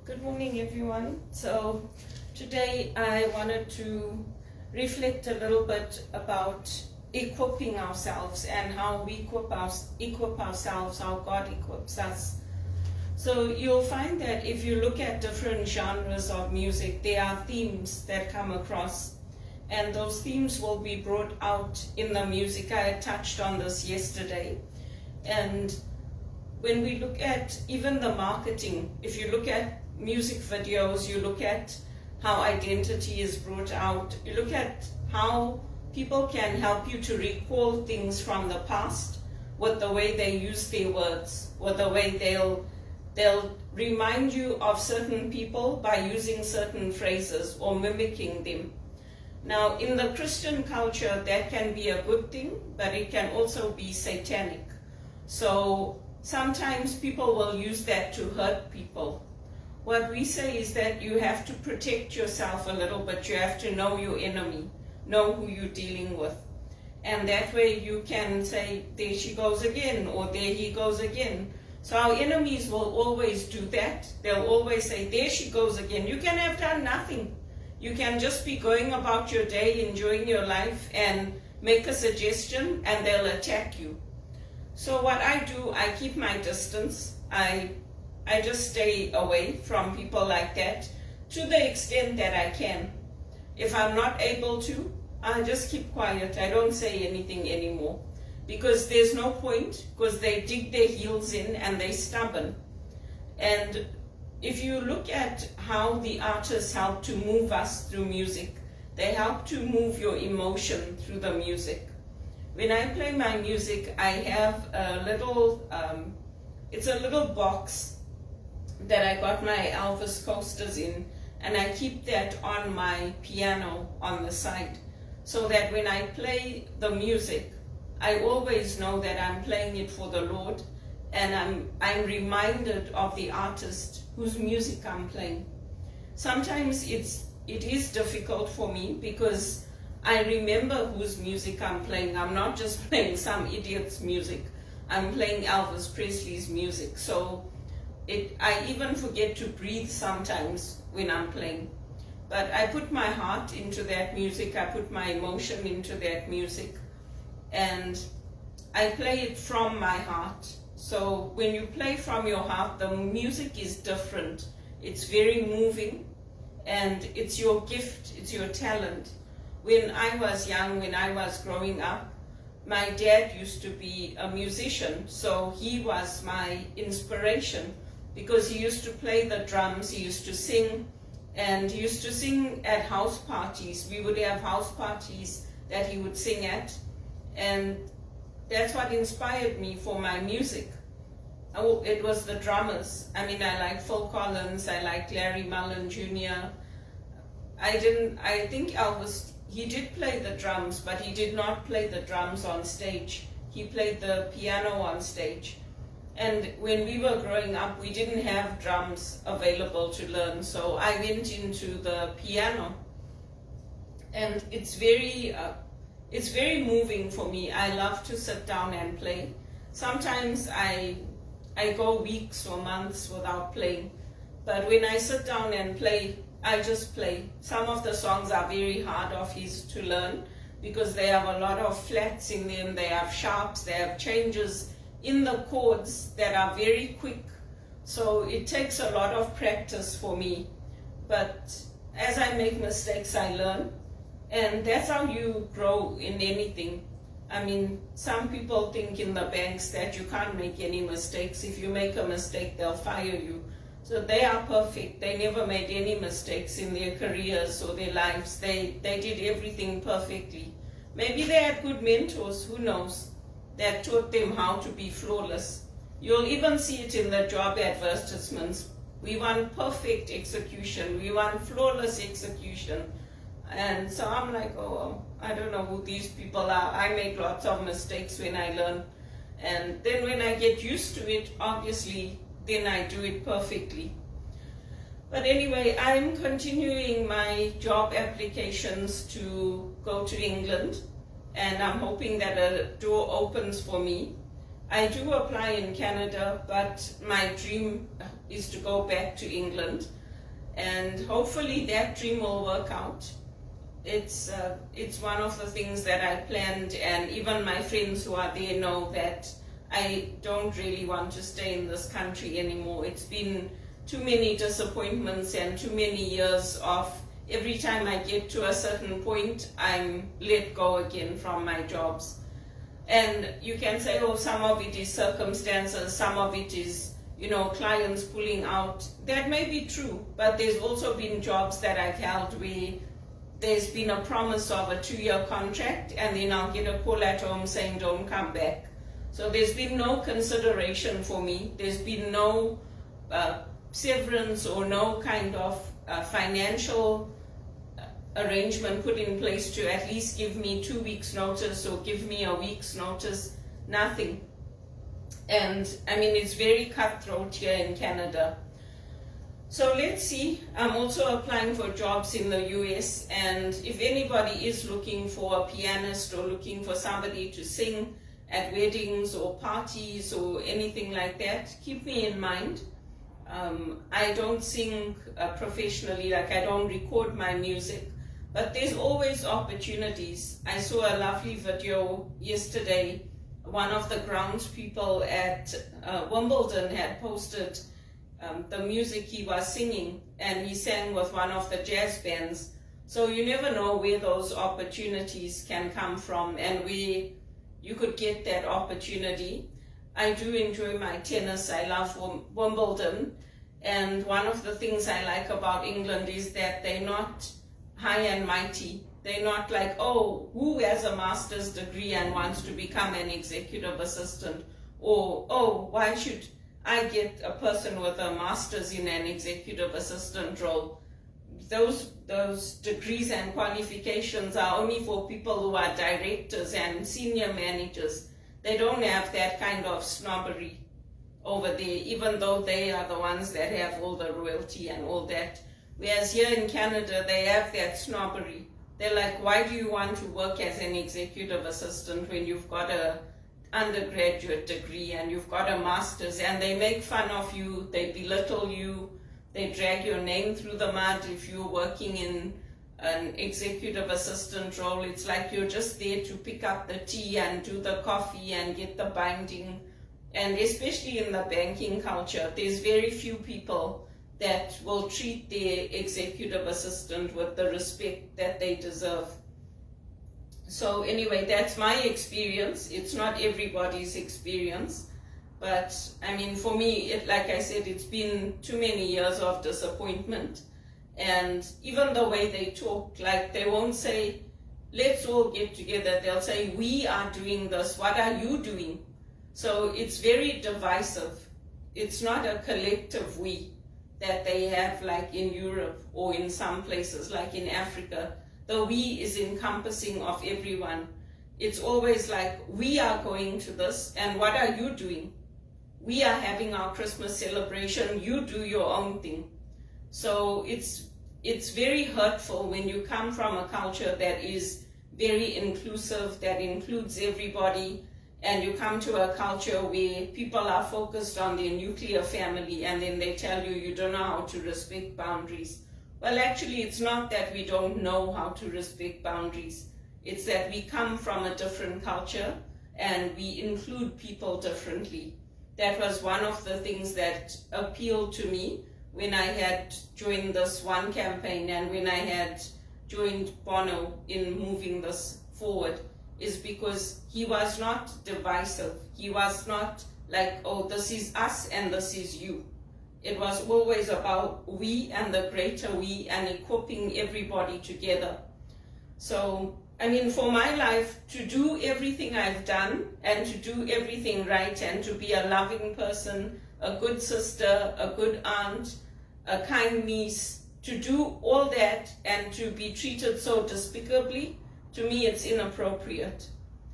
Good morning, everyone. So today I wanted to reflect a little bit about equipping ourselves and how we equip ourselves, how God equips us. So you'll find that if you look at different genres of music, there are themes that come across, and those themes will be brought out in the music. I had touched on this yesterday. And when we look at even the marketing, if you look at music videos, you look at how identity is brought out, you look at how people can help you to recall things from the past with the way they use their words, with the way they'll remind you of certain people by using certain phrases or mimicking them. Now, in the Christian culture, that can be a good thing, but it can also be satanic. So sometimes people will use that to hurt people. What we say is that you have to protect yourself a little bit. You have to know your enemy, know who you're dealing with. And that way you can say, there she goes again, or there he goes again. So our enemies will always do that. They'll always say, there she goes again. You can have done nothing. You can just be going about your day, enjoying your life, and make a suggestion, and they'll attack you. So what I do, I keep my distance. I just stay away from people like that to the extent that I can. If I'm not able to, I just keep quiet. I don't say anything anymore because there's no point, because they dig their heels in and they're stubborn. And if you look at how the artists help to move us through music, they help to move your emotion through the music. When I play my music, I have a little, it's a little box that I got my Elvis coasters in, and I keep that on my piano on the side, so that when I play the music, I always know that I'm playing it for the Lord, and I'm reminded of the artist whose music I'm playing. Sometimes it is difficult for me because I remember whose music I'm playing. I'm not just playing some idiot's music. I'm playing Elvis Presley's music. So I even forget to breathe sometimes when I'm playing. But I put my heart into that music. I put my emotion into that music. And I play it from my heart. So when you play from your heart, the music is different. It's very moving. And it's your gift. It's your talent. When I was young, when I was growing up, my dad used to be a musician, so he was my inspiration because he used to play the drums, he used to sing, and he used to sing at house parties. We would have house parties that he would sing at, and that's what inspired me for my music. Oh, it was the drummers. I mean, I like Phil Collins, I like Larry Mullen Jr. I think Elvis, he did play the drums, but he did not play the drums on stage. He played the piano on stage. And when we were growing up, we didn't have drums available to learn, so I went into the piano. And it's very moving for me. I love to sit down and play. Sometimes I go weeks or months without playing, but when I sit down and play, I just play. Some of the songs are very hard of his to learn because they have a lot of flats in them, they have sharps, they have changes in the chords that are very quick. So it takes a lot of practice for me. But as I make mistakes, I learn. And that's how you grow in anything. I mean, some people think in the banks that you can't make any mistakes. If you make a mistake, they'll fire you. So they are perfect. They never made any mistakes in their careers or their lives. They did everything perfectly. Maybe they had good mentors, who knows, that taught them how to be flawless. You'll even see it in the job advertisements. We want perfect execution. We want flawless execution. And so I'm like, oh, I don't know who these people are. I make lots of mistakes when I learn. And then when I get used to it, obviously, then I do it perfectly. But anyway, I'm continuing my job applications to go to England, and I'm hoping that a door opens for me. I do apply in Canada, but my dream is to go back to England. and hopefully that dream will work out. It's one of the things that I planned, and even my friends who are there know that I don't really want to stay in this country anymore. It's been too many disappointments and too many years of every time I get to a certain point, I'm let go again from my jobs. And you can say, oh, some of it is circumstances, some of it is, clients pulling out. That may be true, but there's also been jobs that I've held where there's been a promise of a 2-year contract, and then I'll get a call at home saying, don't come back. So there's been no consideration for me. There's been no severance or no kind of financial arrangement put in place to at least give me 2 weeks notice or give me a week's notice. Nothing. And I mean, it's very cutthroat here in Canada. So let's see. I'm also applying for jobs in the US, and if anybody is looking for a pianist or looking for somebody to sing at weddings or parties or anything like that, keep me in mind. I don't sing professionally, like I don't record my music, but there's always opportunities. I saw a lovely video yesterday. One of the grounds people at Wimbledon had posted the music he was singing, and he sang with one of the jazz bands. So you never know where those opportunities can come from and where you could get that opportunity. I do enjoy my tennis. I love Wimbledon, and one of the things I like about England is that they're not high and mighty. They're not like, oh, who has a master's degree and wants to become an executive assistant? Or, oh, why should I get a person with a master's in an executive assistant role? Those degrees and qualifications are only for people who are directors and senior managers. They don't have that kind of snobbery over there, even though they are the ones that have all the royalty and all that. Whereas here in Canada, they have that snobbery. They're like, why do you want to work as an executive assistant when you've got a undergraduate degree and you've got a master's? And they make fun of you, they belittle you, they drag your name through the mud if you're working in an executive assistant role. It's like you're just there to pick up the tea and do the coffee and get the binding. And especially in the banking culture, there's very few people that will treat their executive assistant with the respect that they deserve. So anyway, that's my experience. It's not everybody's experience. But I mean, for me, like I said, it's been too many years of disappointment. And even the way they talk, like they won't say, let's all get together. They'll say, we are doing this. What are you doing? So it's very divisive. It's not a collective we that they have like in Europe or in some places like in Africa. The we is encompassing of everyone. It's always like, we are going to this, and what are you doing? We are having our Christmas celebration, you do your own thing. So it's very hurtful when you come from a culture that is very inclusive, that includes everybody, and you come to a culture where people are focused on their nuclear family, and then they tell you you don't know how to respect boundaries. Well, actually, it's not that we don't know how to respect boundaries. It's that we come from a different culture and we include people differently. That was one of the things that appealed to me when I had joined this one campaign and when I had joined Bono in moving this forward, is because he was not divisive. He was not like, oh, this is us and this is you. It was always about we and the greater we and equipping everybody together. So, I mean, for my life, to do everything I've done and to do everything right and to be a loving person, a good sister, a good aunt, a kind niece, to do all that and to be treated so despicably, to me it's inappropriate.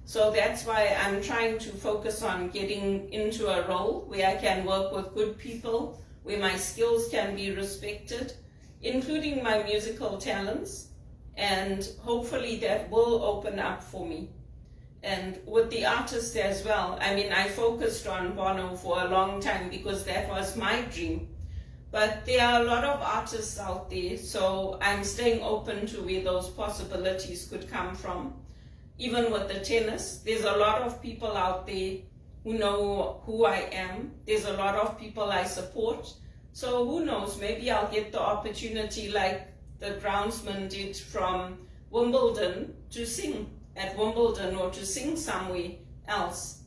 So that's why I'm trying to focus on getting into a role where I can work with good people, where my skills can be respected, including my musical talents, and hopefully that will open up for me. And with the artists as well, I mean, I focused on Bono for a long time because that was my dream. But there are a lot of artists out there, so I'm staying open to where those possibilities could come from. Even with the tennis, there's a lot of people out there who know who I am. There's a lot of people I support. So who knows, maybe I'll get the opportunity like the groundsman did from Wimbledon to sing at Wimbledon or to sing somewhere else.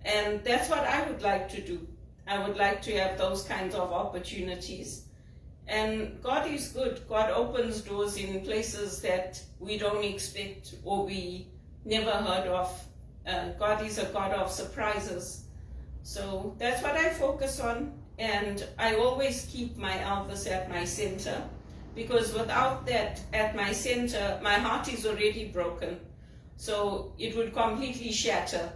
And that's what I would like to do. I would like to have those kinds of opportunities. And God is good. God opens doors in places that we don't expect or we never heard of. God is a God of surprises. So that's what I focus on. And I always keep my Elvis at my center, because without that at my center, my heart is already broken. So it would completely shatter.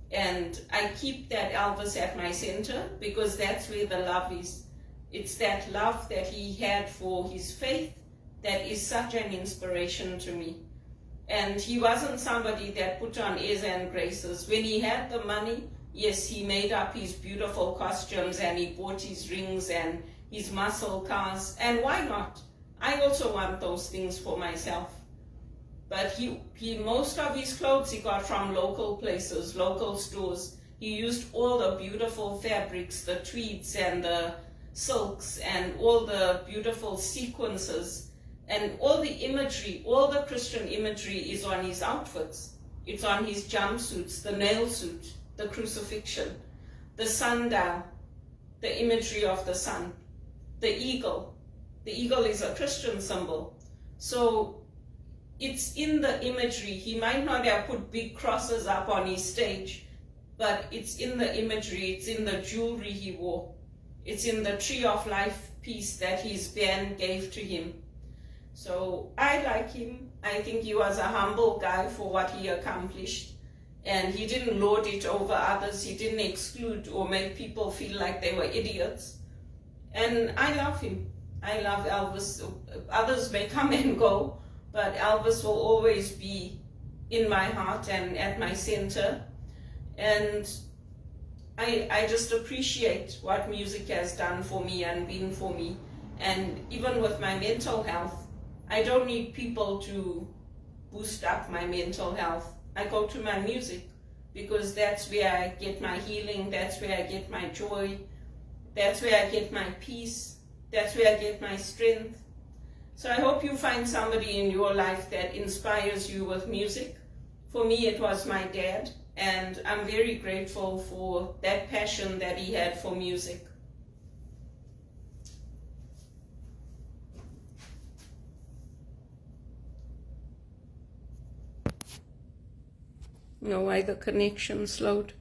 And I keep that Elvis at my center because that's where the love is. It's that love that he had for his faith that is such an inspiration to me. And he wasn't somebody that put on airs and graces. When he had the money, yes, he made up his beautiful costumes and he bought his rings and his muscle cars. And why not? I also want those things for myself. But he most of his clothes he got from local places, local stores. He used all the beautiful fabrics, the tweeds and the silks and all the beautiful sequences and all the imagery, all the Christian imagery is on his outfits. It's on his jumpsuits, the nail suit, the crucifixion, the sundial, the imagery of the sun, the eagle. The eagle is a Christian symbol. So it's in the imagery. He might not have put big crosses up on his stage, but it's in the imagery, it's in the jewelry he wore. It's in the tree of life piece that his band gave to him. So I like him. I think he was a humble guy for what he accomplished. And he didn't lord it over others. He didn't exclude or make people feel like they were idiots. And I love him. I love Elvis. Others may come and go, but Elvis will always be in my heart and at my center. And I just appreciate what music has done for me and been for me. And even with my mental health, I don't need people to boost up my mental health. I go to my music because that's where I get my healing, that's where I get my joy, that's where I get my peace, that's where I get my strength. So I hope you find somebody in your life that inspires you with music. For me, it was my dad, and I'm very grateful for that passion that he had for music. You know why the connection slowed?